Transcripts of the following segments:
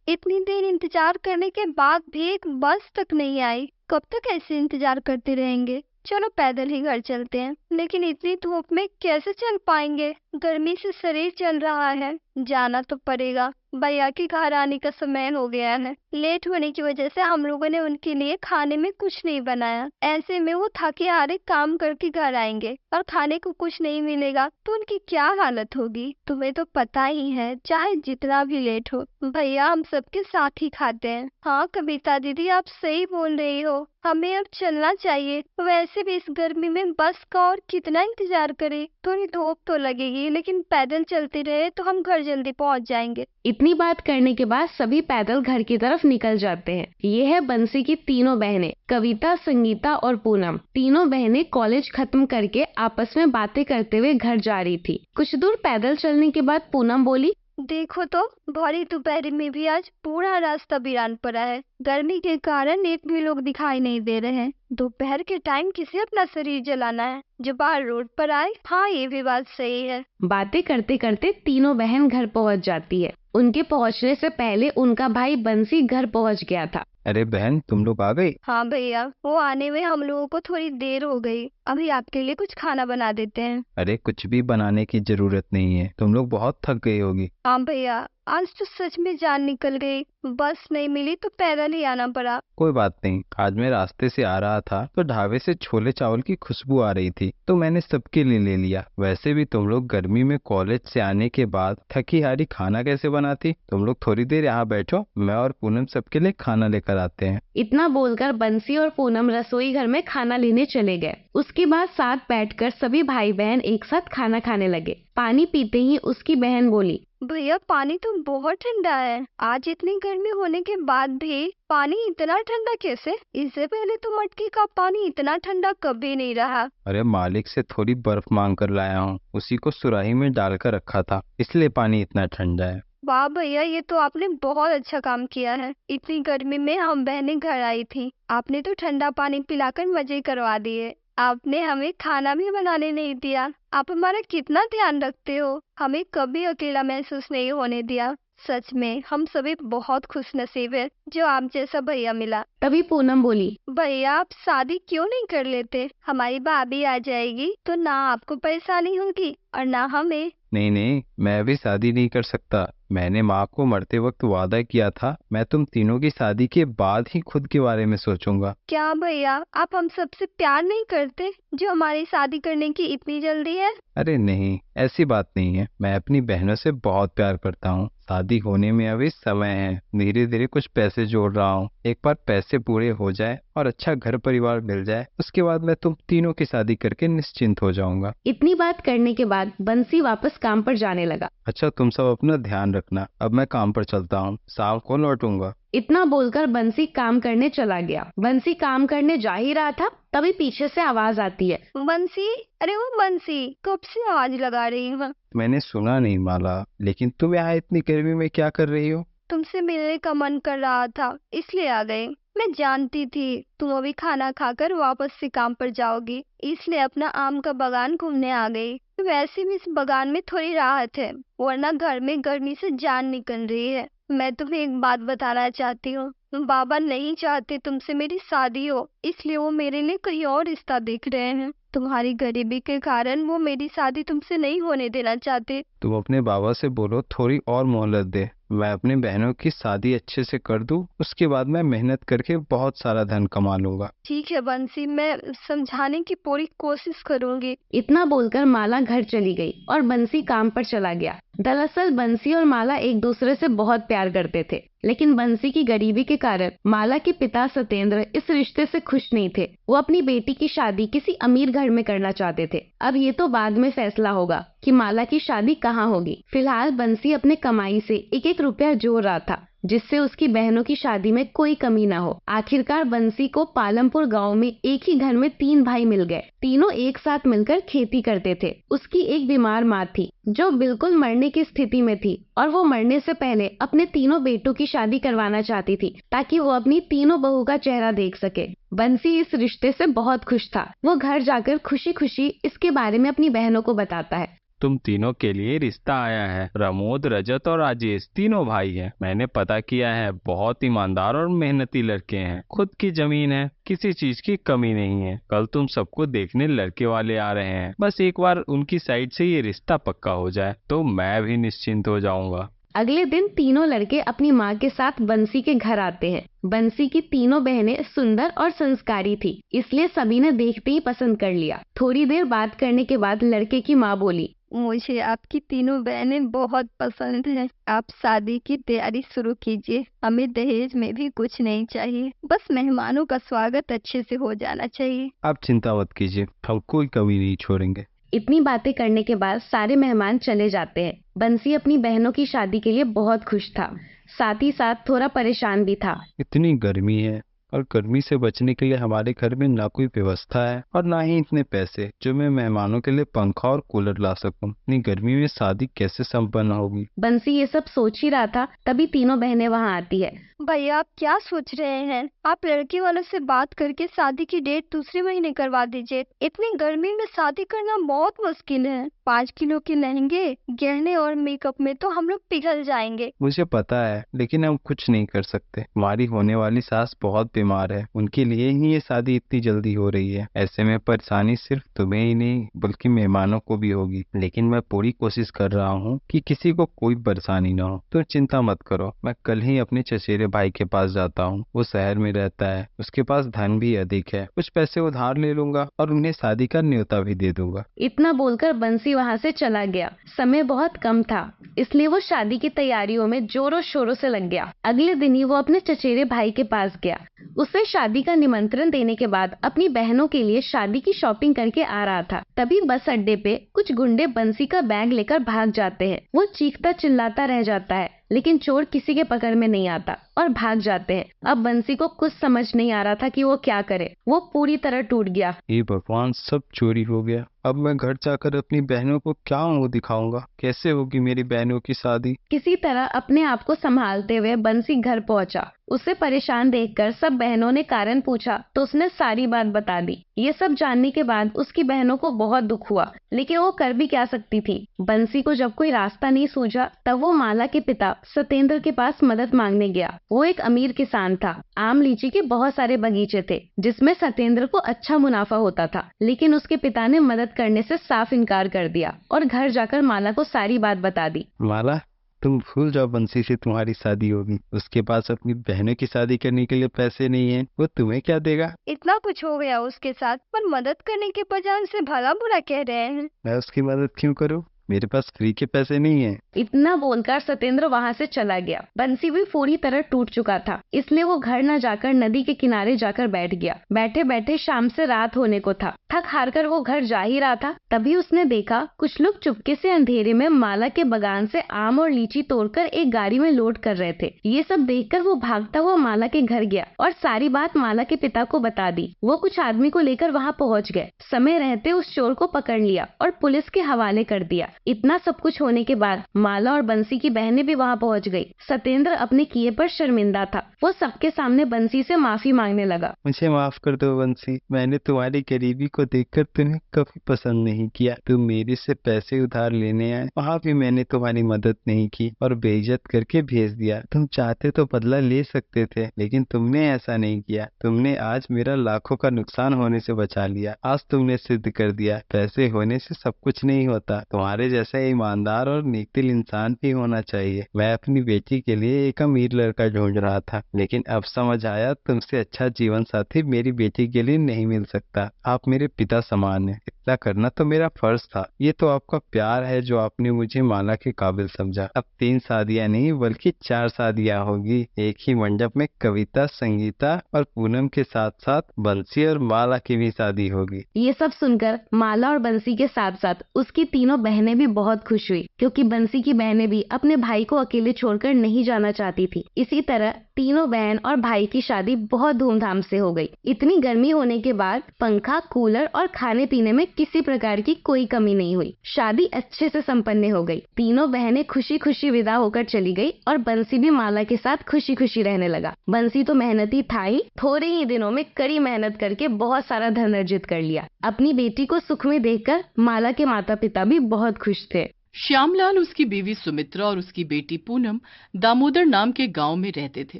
इतनी देर इंतजार करने के बाद भी एक बस तक नहीं आई। कब तक ऐसे इंतजार करते रहेंगे? चलो पैदल ही घर चलते हैं। लेकिन इतनी धूप में कैसे चल पाएंगे? गर्मी से शरीर जल रहा है। जाना तो पड़ेगा। भैया के घर आने का समय हो गया है। लेट होने की वजह से हम लोगों ने उनके लिए खाने में कुछ नहीं बनाया। ऐसे में वो थके हारे काम करके घर आएंगे और खाने को कुछ नहीं मिलेगा तो उनकी क्या हालत होगी। तुम्हें तो पता ही है, चाहे जितना भी लेट हो भैया हम सबके साथ ही खाते हैं। हाँ कविता दीदी, आप सही बोल रही हो, हमें अब चलना चाहिए। वैसे भी इस गर्मी में बस का और कितना इंतजार करें। थोड़ी धूप तो लगेगी, लेकिन पैदल चलते रहे तो हम घर जल्दी पहुंच जाएंगे। इतनी बात करने के बाद सभी पैदल घर की तरफ निकल जाते हैं। ये है बंसी की तीनों बहनें, कविता, संगीता और पूनम। तीनों बहनें कॉलेज खत्म करके आपस में बातें करते हुए घर जा रही थी। कुछ दूर पैदल चलने के बाद पूनम बोली, देखो तो भरी दोपहर में भी आज पूरा रास्ता वीरान पड़ा है। गर्मी के कारण एक भी लोग दिखाई नहीं दे रहे हैं। दोपहर के टाइम किसे अपना शरीर जलाना है जो बाहर रोड पर आए? हाँ ये भी बात सही है। बातें करते करते तीनों बहन घर पहुंच जाती है। उनके पहुंचने से पहले उनका भाई बंसी घर पहुंच गया था। अरे बहन, तुम लोग आ गई? हाँ भैया, वो आने में हम लोगों को थोड़ी देर हो गई। अभी आपके लिए कुछ खाना बना देते हैं। अरे कुछ भी बनाने की जरूरत नहीं है, तुम लोग बहुत थक गई होगी। हाँ भैया, आज तो सच में जान निकल गई। बस नहीं मिली तो पैदल ही आना पड़ा। कोई बात नहीं, आज मैं रास्ते से आ रहा था तो ढाबे से छोले चावल की खुशबू आ रही थी तो मैंने सबके लिए ले लिया। वैसे भी तुम लोग गर्मी में कॉलेज से आने के बाद थकी हारी खाना कैसे बनाती? तुम लोग थोड़ी देर यहाँ बैठो, मैं और पूनम सबके लिए खाना लेकर आते हैं। इतना बोलकर बंसी और पूनम रसोई घर में खाना लेने चले गए। उसके बाद साथ बैठकर सभी भाई बहन एक साथ खाना खाने लगे। पानी पीते ही उसकी बहन बोली, भैया पानी तो बहुत ठंडा है। आज इतनी गर्मी होने के बाद भी पानी इतना ठंडा कैसे? इससे पहले तो मटके का पानी इतना ठंडा कभी नहीं रहा। अरे मालिक से थोड़ी बर्फ मांग कर लाया हूँ, उसी को सुराही में डालकर रखा था, इसलिए पानी इतना ठंडा है। वाह भैया, ये तो आपने बहुत अच्छा काम किया है। इतनी गर्मी में हम बहनें घर आई थी, आपने तो ठंडा पानी पिलाकर मजे करवा दिए। आपने हमें खाना भी बनाने नहीं दिया। आप हमारा कितना ध्यान रखते हो, हमें कभी अकेला महसूस नहीं होने दिया। सच में हम सभी बहुत खुश नसीब है जो आप जैसा भैया मिला। तभी पूनम बोली, भैया आप शादी क्यों नहीं कर लेते? हमारी भाभी आ जाएगी तो ना आपको परेशानी होगी और ना हमें। नहीं नहीं, मैं अभी शादी नहीं कर सकता। मैंने माँ को मरते वक्त वादा किया था, मैं तुम तीनों की शादी के बाद ही खुद के बारे में सोचूंगा। क्या भैया आप हम सबसे प्यार नहीं करते जो हमारी शादी करने की इतनी जल्दी है? अरे नहीं, ऐसी बात नहीं है। मैं अपनी बहनों से बहुत प्यार करता हूँ। शादी होने में अभी समय है, धीरे धीरे कुछ पैसे जोड़ रहा हूँ। एक बार पैसे पूरे हो जाए और अच्छा घर परिवार मिल जाए, उसके बाद मैं तुम तीनों की शादी करके निश्चिंत हो जाऊंगा। इतनी बात करने के बाद बंसी वापस काम पर जाने लगा। अच्छा तुम सब अपना ध्यान रखना, अब मैं काम पर चलता हूँ, शाम को लौटूंगा। इतना बोलकर बंसी काम करने चला गया। बंसी काम करने जा ही रहा था, तभी पीछे से आवाज आती है, बंसी, अरे वो बंसी, कब से आवाज लगा रही हूँ? मैंने सुना नहीं माला, लेकिन तुम यहाँ इतनी गर्मी में क्या कर रही हो? तुमसे मिलने का मन कर रहा था इसलिए आ गई। मैं जानती थी तुम अभी खाना खाकर वापस से काम पर जाओगी, इसलिए अपना आम का बागान घूमने आ गई। वैसे भी इस बागान में थोड़ी राहत है, वरना घर में गर्मी से जान निकल रही है। मैं तुम्हें एक बात बताना चाहती हूँ, बाबा नहीं चाहते तुमसे मेरी शादी हो, इसलिए वो मेरे लिए कहीं और रिश्ता देख रहे हैं। तुम्हारी गरीबी के कारण वो मेरी शादी तुमसे नहीं होने देना चाहते। तुम अपने बाबा से बोलो थोड़ी और मोहलत दे, मैं अपनी बहनों की शादी अच्छे से कर दूं, उसके बाद मैं मेहनत करके बहुत सारा धन कमा लूंगा। ठीक है बंसी, मैं समझाने की पूरी कोशिश करूंगी। इतना बोलकर माला घर चली गई और बंसी काम पर चला गया। दरअसल बंसी और माला एक दूसरे से बहुत प्यार करते थे, लेकिन बंसी की गरीबी के कारण माला के पिता सत्येंद्र इस रिश्ते से खुश नहीं थे। वो अपनी बेटी की शादी किसी अमीर घर में करना चाहते थे। अब ये तो बाद में फैसला होगा कि माला की शादी कहाँ होगी। फिलहाल बंसी अपने कमाई से एक एक रुपया जोड़ रहा था, जिससे उसकी बहनों की शादी में कोई कमी ना हो। आखिरकार बंसी को पालमपुर गांव में एक ही घर में 3 भाई मिल गए। तीनों एक साथ मिलकर खेती करते थे। उसकी एक बीमार माँ थी जो बिल्कुल मरने की स्थिति में थी, और वो मरने से पहले अपने तीनों बेटों की शादी करवाना चाहती थी ताकि वो अपनी तीनों बहू का चेहरा देख सके। बंसी इस रिश्ते से बहुत खुश था। वो घर जाकर खुशी खुशी इसके बारे में अपनी बहनों को बताता है। तुम तीनों के लिए रिश्ता आया है। प्रमोद, रजत और राजेश तीनों भाई हैं। मैंने पता किया है, बहुत ईमानदार और मेहनती लड़के हैं। खुद की जमीन है, किसी चीज की कमी नहीं है। कल तुम सबको देखने लड़के वाले आ रहे हैं। बस एक बार उनकी साइड से ये रिश्ता पक्का हो जाए तो मैं भी निश्चिंत हो जाऊंगा। अगले दिन तीनों लड़के अपनी माँ के साथ बंसी के घर आते हैं। बंसी की तीनों बहनें सुंदर और संस्कारी थी, इसलिए सभी ने देखते ही पसंद कर लिया। थोड़ी देर बात करने के बाद लड़के की माँ बोली, मुझे आपकी तीनों बहनें बहुत पसंद हैं। आप शादी की तैयारी शुरू कीजिए। हमें दहेज में भी कुछ नहीं चाहिए, बस मेहमानों का स्वागत अच्छे से हो जाना चाहिए। आप चिंता मत कीजिए, हम कोई कमी नहीं छोड़ेंगे। इतनी बातें करने के बाद सारे मेहमान चले जाते हैं। बंसी अपनी बहनों की शादी के लिए बहुत खुश था, साथ ही साथ थोड़ा परेशान भी था। इतनी गर्मी है और गर्मी से बचने के लिए हमारे घर में ना कोई व्यवस्था है और ना ही इतने पैसे जो मैं मेहमानों के लिए पंखा और कूलर ला सकूं। इतनी गर्मी में शादी कैसे संपन्न होगी। बंसी ये सब सोच ही रहा था, तभी तीनों बहनें वहाँ आती है। भैया, आप क्या सोच रहे हैं? आप लड़के वालों से बात करके शादी की डेट दूसरे महीने करवा दीजिए। इतनी गर्मी में शादी करना बहुत मुश्किल है। 5 किलो के लहंगे, गहने और मेकअप में तो हम लोग पिघल जाएंगे। मुझे पता है, लेकिन हम कुछ नहीं कर सकते। हमारी होने वाली सास बहुत बीमार है, उनके लिए ही ये शादी इतनी जल्दी हो रही है। ऐसे में परेशानी सिर्फ तुम्हें ही नहीं बल्कि मेहमानों को भी होगी। लेकिन मैं पूरी कोशिश कर रहा हूँ कि किसी को कोई परेशानी ना हो। तो चिंता मत करो, मैं कल ही अपने चचेरे भाई के पास जाता हूँ। वो शहर में रहता है, उसके पास धन भी अधिक है। कुछ पैसे उधार ले लूंगा और उन्हें शादी का न्योता भी दे दूंगा। इतना बोलकर बंसी वहाँ से चला गया। समय बहुत कम था, इसलिए वो शादी की तैयारियों में जोरों शोरों से लग गया। अगले दिन ही वो अपने चचेरे भाई के पास गया। उसे शादी का निमंत्रण देने के बाद अपनी बहनों के लिए शादी की शॉपिंग करके आ रहा था। तभी बस अड्डे पे कुछ गुंडे बंसी का बैग लेकर भाग जाते हैं। वो चीखता चिल्लाता रह जाता है, लेकिन चोर किसी के पकड़ में नहीं आता और भाग जाते हैं। अब बंसी को कुछ समझ नहीं आ रहा था कि वो क्या करे। वो पूरी तरह टूट गया। हे भगवान, सब चोरी हो गया। अब मैं घर जाकर अपनी बहनों को क्या मुंह दिखाऊंगा? कैसे होगी मेरी बहनों की शादी? किसी तरह अपने आप को संभालते हुए बंसी घर पहुंचा। उसे परेशान देखकर सब बहनों ने कारण पूछा तो उसने सारी बात बता दी। ये सब जानने के बाद उसकी बहनों को बहुत दुख हुआ, लेकिन वो कर भी क्या सकती थी। बंसी को जब कोई रास्ता नहीं सूझा तब वो माला के पिता सतेंद्र के पास मदद मांगने गया। वो एक अमीर किसान था। आम लीची के बहुत सारे बगीचे थे जिसमें सतेंद्र को अच्छा मुनाफा होता था, लेकिन उसके पिता ने मदद करने से साफ इनकार कर दिया और घर जाकर माला को सारी बात बता दी। माला, तुम भूल जाओ, बंसी से तुम्हारी शादी होगी। उसके पास अपनी बहनों की शादी करने के लिए पैसे नहीं है, वो तुम्हें क्या देगा? इतना कुछ हो गया उसके साथ, पर मदद करने के बजाय उसे भला बुरा कह रहे हैं। मैं उसकी मदद क्यों करूं? मेरे पास फ्री के पैसे नहीं है। इतना बोलकर सतेंद्र वहाँ से चला गया। बंसी भी पूरी तरह टूट चुका था, इसलिए वो घर न जाकर नदी के किनारे जाकर बैठ गया। बैठे बैठे शाम से रात होने को था। थक हार कर वो घर जा ही रहा था, तभी उसने देखा कुछ लोग चुपके से अंधेरे में माला के बगान से आम और लीची तोड़कर एक गाड़ी में लोड कर रहे थे। ये सब देखकर वो भागता हुआ माला के घर गया और सारी बात माला के पिता को बता दी। वो कुछ आदमी को लेकर वहाँ पहुँच गए। समय रहते उस चोर को पकड़ लिया और पुलिस के हवाले कर दिया। इतना सब कुछ होने के बाद माला और बंसी की बहनें भी वहाँ पहुँच गई। सतेंद्र अपने किए पर शर्मिंदा था। वो सबके सामने बंसी से माफी मांगने लगा। मुझे माफ कर दो बंसी, मैंने तुम्हारी गरीबी को देखकर तुम्हें कभी पसंद नहीं किया। तुम मेरे से पैसे उधार लेने आए, वहाँ भी मैंने तुम्हारी मदद नहीं की और बेइज्जत करके भेज दिया। तुम चाहते तो बदला ले सकते थे, लेकिन तुमने ऐसा नहीं किया। तुमने आज मेरा लाखों का नुकसान होने से बचा लिया। आज तुमने सिद्ध कर दिया पैसे होने से सब कुछ नहीं होता। तुम्हारे जैसा ईमानदार और नेकदिल इंसान भी होना चाहिए। मैं अपनी बेटी के लिए एक अमीर लड़का ढूंढ रहा था, लेकिन अब समझ आया तुमसे अच्छा जीवन साथी मेरी बेटी के लिए नहीं मिल सकता। आप मेरे पिता समान हैं। इतना करना तो मेरा फर्ज था। ये तो आपका प्यार है जो आपने मुझे माला के काबिल समझा। अब 3 शादियां नहीं बल्कि 4 शादियां होगी। एक ही मंडप में कविता, संगीता और पूनम के साथ साथ बंसी और माला की भी शादी होगी। ये सब सुनकर माला और बंसी के साथ साथ उसकी तीनों बहनें भी बहुत खुश हुई, क्योंकि बंसी की बहनें भी अपने भाई को अकेले छोड़कर नहीं जाना चाहती थी। इसी तरह तीनों बहन और भाई की शादी बहुत धूमधाम से हो गई। इतनी गर्मी होने के बाद पंखा, कूलर और खाने पीने में किसी प्रकार की कोई कमी नहीं हुई। शादी अच्छे से संपन्न हो गई। तीनों बहनें खुशी खुशी विदा होकर चली गई और बंसी भी माला के साथ खुशी खुशी रहने लगा। बंसी तो मेहनती था ही, थोड़े ही दिनों में कड़ी मेहनत करके बहुत सारा धन अर्जित कर लिया। अपनी बेटी को सुख में देखकर माला के माता पिता भी बहुत खुश थे। श्यामलाल, उसकी बीवी सुमित्रा और उसकी बेटी पूनम दामोदर नाम के गांव में रहते थे।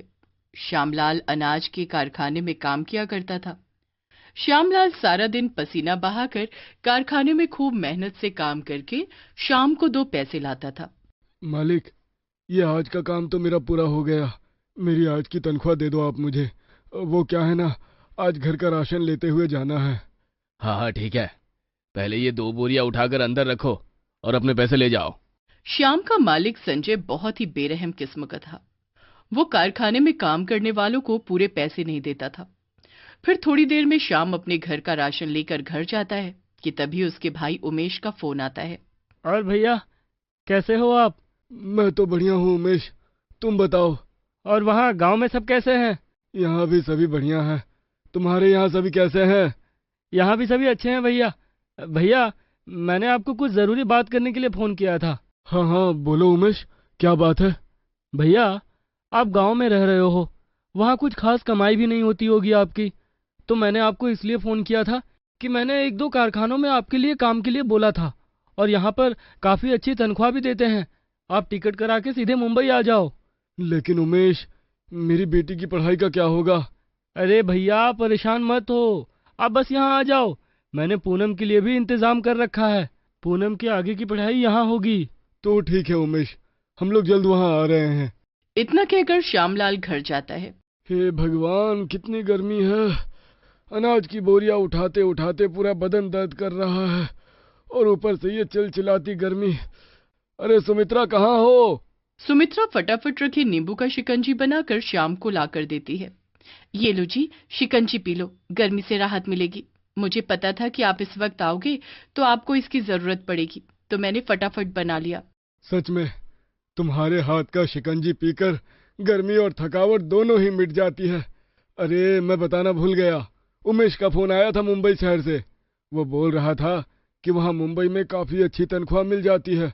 श्यामलाल अनाज के कारखाने में काम किया करता था। श्यामलाल सारा दिन पसीना बहाकर कारखाने में खूब मेहनत से काम करके शाम को 2 पैसे लाता था। मालिक, ये आज का काम तो मेरा पूरा हो गया। मेरी आज की तनख्वाह दे दो आप मुझे। वो क्या है ना, आज घर का राशन लेते हुए जाना है। हाँ हाँ ठीक है, पहले ये 2 बोरियां उठाकर अंदर रखो और अपने पैसे ले जाओ। श्याम का मालिक संजय बहुत ही बेरहम किस्म का था। वो कारखाने में काम करने वालों को पूरे पैसे नहीं देता था। फिर थोड़ी देर में श्याम अपने घर का राशन लेकर घर जाता है कि तभी उसके भाई उमेश का फोन आता है। और भैया, कैसे हो आप? मैं तो बढ़िया हूँ उमेश, तुम बताओ। और वहाँ गांव में सब कैसे हैं? यहाँ भी सभी बढ़िया हैं। तुम्हारे यहाँ सभी कैसे हैं? यहाँ भी सभी अच्छे हैं भैया। भैया, मैंने आपको कुछ जरूरी बात करने के लिए फोन किया था। हाँ हाँ बोलो उमेश, क्या बात है? भैया, आप गांव में रह रहे हो, वहाँ कुछ खास कमाई भी नहीं होती होगी आपकी, तो मैंने आपको इसलिए फोन किया था कि मैंने 1-2 कारखानों में आपके लिए काम के लिए बोला था और यहाँ पर काफी अच्छी तनख्वाह भी देते हैं। आप टिकट करा के सीधे मुंबई आ जाओ। लेकिन उमेश, मेरी बेटी की पढ़ाई का क्या होगा? अरे भैया, परेशान मत हो, आप बस यहाँ आ जाओ। मैंने पूनम के लिए भी इंतजाम कर रखा है। पूनम की आगे की पढ़ाई यहाँ होगी। तो ठीक है उमेश, हम लोग जल्द वहाँ आ रहे हैं। इतना कहकर श्यामलाल घर जाता है। हे भगवान, कितनी गर्मी है। अनाज की बोरियां उठाते उठाते पूरा बदन दर्द कर रहा है और ऊपर से ये चिलचिलाती गर्मी। अरे सुमित्रा, कहाँ हो? सुमित्रा फटाफट रखी नींबू का शिकंजी बनाकर श्याम को लाकर देती है। ये लो जी, शिकंजी पी लो, गर्मी से राहत मिलेगी। मुझे पता था कि आप इस वक्त आओगे तो आपको इसकी जरूरत पड़ेगी, तो मैंने फटाफट बना लिया। सच में तुम्हारे हाथ का शिकंजी पीकर गर्मी और थकावट दोनों ही मिट जाती है। अरे मैं बताना भूल गया, उमेश का फोन आया था मुंबई शहर से। वो बोल रहा था कि वहाँ मुंबई में काफी अच्छी तनख्वाह मिल जाती है।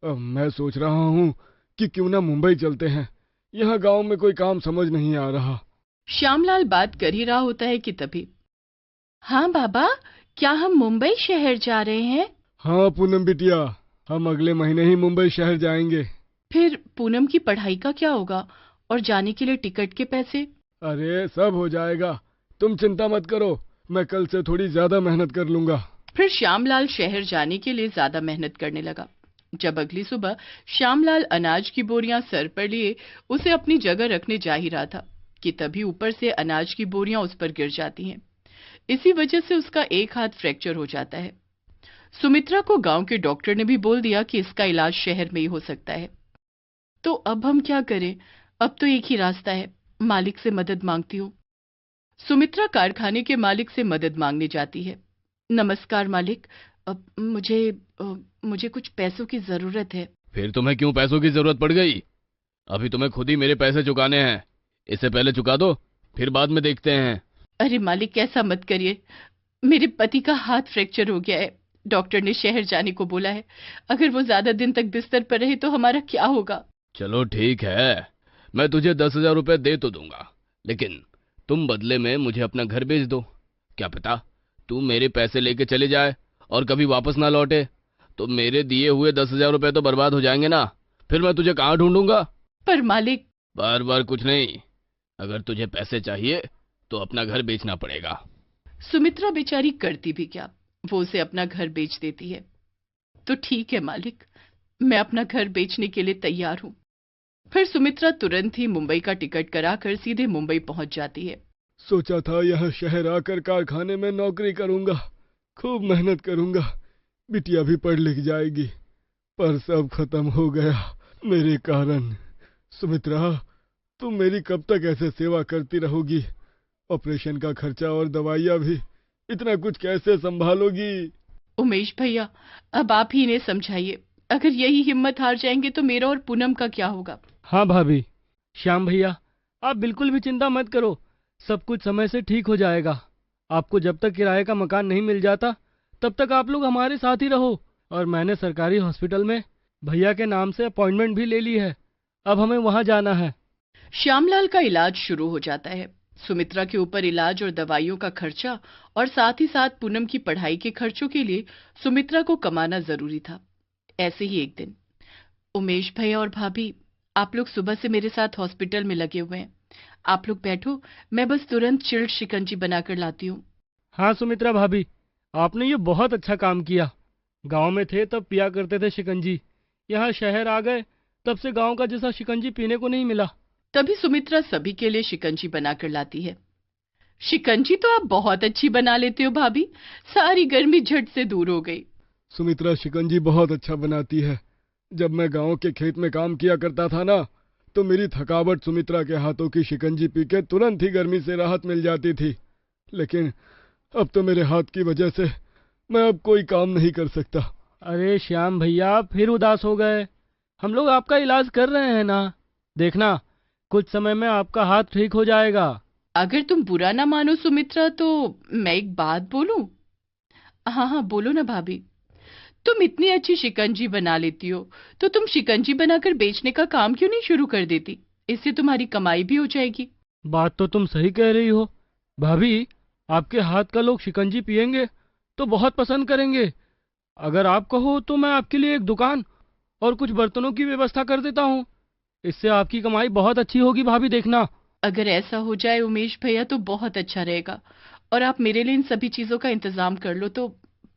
अब मैं सोच रहा हूँ कि क्यों ना मुंबई चलते हैं। यहाँ गांव में कोई काम समझ नहीं आ रहा। श्यामलाल बात कर ही रहा होता है कि तभी, हाँ बाबा, क्या हम मुंबई शहर जा रहे हैं? हाँ पूनम बिटिया, हम अगले महीने ही मुंबई शहर जाएंगे। फिर पूनम की पढ़ाई का क्या होगा और जाने के लिए टिकट के पैसे? अरे सब हो जाएगा, तुम चिंता मत करो, मैं कल से थोड़ी ज्यादा मेहनत कर लूंगा। फिर श्यामलाल शहर जाने के लिए ज्यादा मेहनत करने लगा। जब अगली सुबह श्यामलाल अनाज की बोरियां सर पर लिए उसे अपनी जगह रखने जा ही रहा था कि तभी ऊपर से अनाज की बोरियां उस पर गिर जाती हैं। इसी वजह से उसका एक हाथ फ्रैक्चर हो जाता है। सुमित्रा को गांव के डॉक्टर ने भी बोल दिया कि इसका इलाज शहर में ही हो सकता है। तो अब हम क्या करें? अब तो एक ही रास्ता है, मालिक से मदद मांगती हूँ। सुमित्रा कारखाने के मालिक से मदद मांगने जाती है। नमस्कार मालिक, अब मुझे कुछ पैसों की जरूरत है। फिर तुम्हें क्यों पैसों की जरूरत पड़ गई? अभी तुम्हें खुद ही मेरे पैसे चुकाने हैं। इससे पहले चुका दो, फिर बाद में देखते हैं। अरे मालिक, ऐसा मत करिए, मेरे पति का हाथ फ्रैक्चर हो गया है। डॉक्टर ने शहर जाने को बोला है। अगर वो ज्यादा दिन तक बिस्तर पर रहे तो हमारा क्या होगा? चलो ठीक है, मैं तुझे 10,000 रुपए दे तो दूंगा, लेकिन तुम बदले में मुझे अपना घर बेच दो। क्या पता तू मेरे पैसे लेके चले जाए और कभी वापस ना लौटे, तो मेरे दिए हुए 10,000 रुपए तो बर्बाद हो जाएंगे ना। फिर मैं तुझे कहाँ ढूंढूंगा? पर मालिक। बार बार कुछ नहीं, अगर तुझे पैसे चाहिए तो अपना घर बेचना पड़ेगा। सुमित्रा बेचारी करती भी क्या, वो उसे अपना घर बेच देती है। तो ठीक है मालिक, मैं अपना घर बेचने के लिए तैयार हूँ। फिर सुमित्रा तुरंत ही मुंबई का टिकट कराकर सीधे मुंबई पहुंच जाती है। सोचा था यह शहर आकर कारखाने में नौकरी करूंगा, खूब मेहनत करूंगा, बिटिया भी पढ़ लिख जाएगी, पर सब खत्म हो गया मेरे कारण। सुमित्रा, तुम मेरी कब तक ऐसे सेवा करती रहोगी? ऑपरेशन का खर्चा और दवाइयाँ भी, इतना कुछ कैसे संभालोगी? उमेश भैया, अब आप ही इन्हें समझाइए। अगर यही हिम्मत हार जाएंगे तो मेरा और पूनम का क्या होगा? हाँ भाभी, श्याम भैया, आप बिल्कुल भी चिंता मत करो, सब कुछ समय से ठीक हो जाएगा। आपको जब तक किराए का मकान नहीं मिल जाता तब तक आप लोग हमारे साथ ही रहो। और मैंने सरकारी हॉस्पिटल में भैया के नाम से अपॉइंटमेंट भी ले ली है, अब हमें वहां जाना है। श्यामलाल का इलाज शुरू हो जाता है। सुमित्रा के ऊपर इलाज और दवाइयों का खर्चा और साथ ही साथ पूनम की पढ़ाई के खर्चों के लिए सुमित्रा को कमाना जरूरी था। ऐसे ही एक दिन, उमेश भैया और भाभी, आप लोग सुबह से मेरे साथ हॉस्पिटल में लगे हुए हैं। आप लोग बैठो, मैं बस तुरंत चिल्ड शिकंजी बनाकर लाती हूँ। हाँ सुमित्रा भाभी, आपने ये बहुत अच्छा काम किया। गांव में थे तब पिया करते थे शिकंजी, यहाँ शहर आ गए तब से गांव का जैसा शिकंजी पीने को नहीं मिला। तभी सुमित्रा सभी के लिए शिकंजी बनाकर लाती है। शिकंजी तो आप बहुत अच्छी बना लेते हो भाभी, सारी गर्मी झट से दूर हो गई। सुमित्रा शिकंजी बहुत अच्छा बनाती है। जब मैं गांव के खेत में काम किया करता था ना, तो मेरी थकावट सुमित्रा के हाथों की शिकंजी पी के तुरंत ही गर्मी से राहत मिल जाती थी। लेकिन अब तो मेरे हाथ की वजह से मैं अब कोई काम नहीं कर सकता। अरे श्याम भैया, फिर उदास हो गए? हम लोग आपका इलाज कर रहे हैं ना, देखना कुछ समय में आपका हाथ ठीक हो जाएगा। अगर तुम बुरा ना मानो सुमित्रा, तो मैं एक बात बोलूं? हाँ हाँ, बोलो ना भाभी। तुम इतनी अच्छी शिकंजी बना लेती हो, तो तुम शिकंजी बनाकर बेचने का काम क्यों नहीं शुरू कर देती? इससे तुम्हारी कमाई भी हो जाएगी। बात तो तुम सही कह रही हो भाभी, आपके हाथ का लोग शिकंजी पियेंगे तो बहुत पसंद करेंगे। अगर आप कहो तो मैं आपके लिए एक दुकान और कुछ बर्तनों की व्यवस्था कर देता हूँ, इससे आपकी कमाई बहुत अच्छी होगी भाभी, देखना। अगर ऐसा हो जाए उमेश भैया तो बहुत अच्छा रहेगा, और आप मेरे लिए इन सभी चीजों का इंतजाम कर लो तो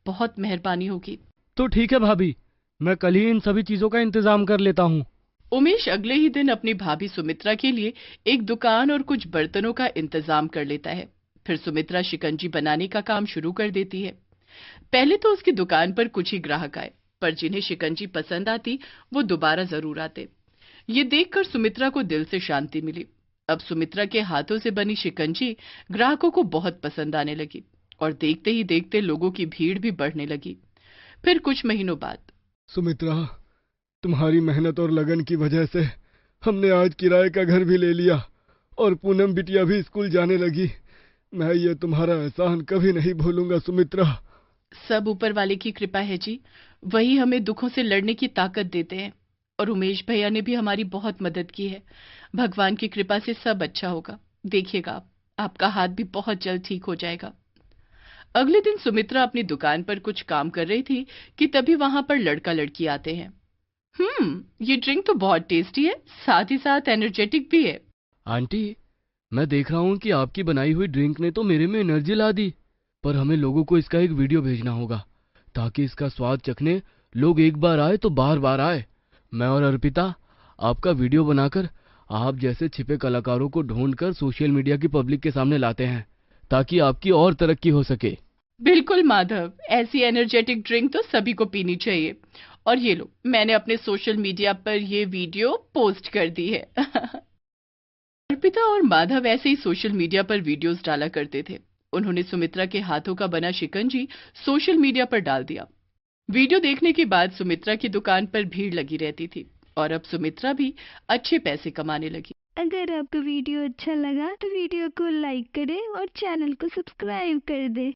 बहुत मेहरबानी होगी। तो ठीक है भाभी, मैं कल ही इन सभी चीजों का इंतजाम कर लेता हूँ। उमेश अगले ही दिन अपनी भाभी सुमित्रा के लिए एक दुकान और कुछ बर्तनों का इंतजाम कर लेता है। फिर सुमित्रा शिकंजी बनाने का काम शुरू कर देती है। पहले तो उसकी दुकान पर कुछ ही ग्राहक आए, पर जिन्हें शिकंजी पसंद आती वो दोबारा जरूर आते। ये देखकर सुमित्रा को दिल से शांति मिली। अब सुमित्रा के हाथों से बनी शिकंजी ग्राहकों को बहुत पसंद आने लगी, और देखते ही देखते लोगों की भीड़ भी बढ़ने लगी। फिर कुछ महीनों बाद, सुमित्रा, तुम्हारी मेहनत और लगन की वजह से हमने आज किराए का घर भी ले लिया और पूनम बिटिया भी स्कूल जाने लगी। मैं ये तुम्हारा एहसान कभी नहीं भूलूंगा सुमित्रा। सब ऊपर वाले की कृपा है जी, वही हमें दुखों से लड़ने की ताकत देते हैं। और उमेश भैया ने भी हमारी बहुत मदद की है। भगवान की कृपा से सब अच्छा होगा, देखिएगा आप, आपका हाथ भी बहुत जल्द ठीक हो जाएगा। अगले दिन सुमित्रा अपनी दुकान पर कुछ काम कर रही थी कि तभी वहां पर लड़का लड़की आते हैं। ये ड्रिंक तो बहुत टेस्टी है, साथ ही साथ एनर्जेटिक भी है। आंटी, मैं देख रहा हूँ कि आपकी बनाई हुई ड्रिंक ने तो मेरे में एनर्जी ला दी, पर हमें लोगों को इसका एक वीडियो भेजना होगा ताकि इसका स्वाद चखने लोग एक बार आए तो बार बार आए। मैं और अर्पिता आपका वीडियो बनाकर आप जैसे छिपे कलाकारों को ढूंढकर सोशल मीडिया की पब्लिक के सामने लाते हैं ताकि आपकी और तरक्की हो सके। बिल्कुल माधव, ऐसी एनर्जेटिक ड्रिंक तो सभी को पीनी चाहिए। और ये लो, मैंने अपने सोशल मीडिया पर ये वीडियो पोस्ट कर दी है। अर्पिता और माधव ऐसे ही सोशल मीडिया पर वीडियोस डाला करते थे। उन्होंने सुमित्रा के हाथों का बना शिकंजी सोशल मीडिया पर डाल दिया। वीडियो देखने के बाद सुमित्रा की दुकान पर भीड़ लगी रहती थी, और अब सुमित्रा भी अच्छे पैसे कमाने लगी। अगर आपको वीडियो अच्छा लगा तो वीडियो को लाइक करें और चैनल को सब्सक्राइब कर दें।